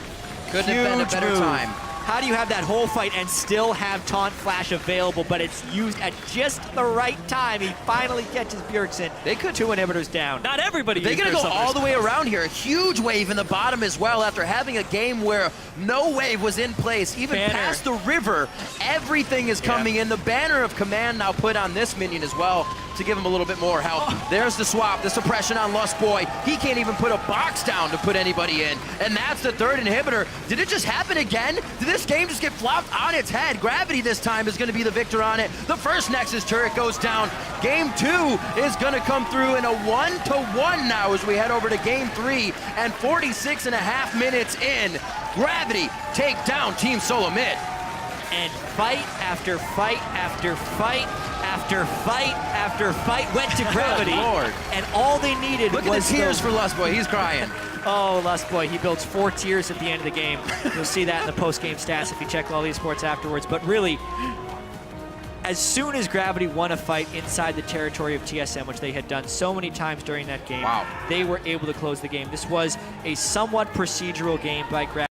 Couldn't have been a better time. How do you have that whole fight and still have Taunt Flash available, but it's used at just the right time? He finally catches Bjergsen. They could 2 inhibitors down. Not everybody. They're going to go all the way around here. A huge wave in the bottom as well after having a game where no wave was in place. Even past the river, everything is coming in. The banner of command now put on this minion as well to give him a little bit more help. There's the swap, the suppression on Lust Boy. He can't even put a box down to put anybody in. And that's the 3rd inhibitor. Did it just happen again? Did this game just get flopped on its head? Gravity this time is going to be the victor on it. The first Nexus turret goes down. Game 2 is going to come through in a 1-to-1 now as we head over to game 3. And 46.5 minutes in, Gravity take down Team Solo Mid. And fight after fight after fight after fight after fight went to Gravity. Lord. And all they needed was Look at the tears for Lust Boy. He's crying. Oh, Lust Boy, he builds 4 tiers at the end of the game. You'll see that in the post-game stats if you check all these esports afterwards. But really, as soon as Gravity won a fight inside the territory of TSM, which they had done so many times during that game, they were able to close the game. This was a somewhat procedural game by Gravity.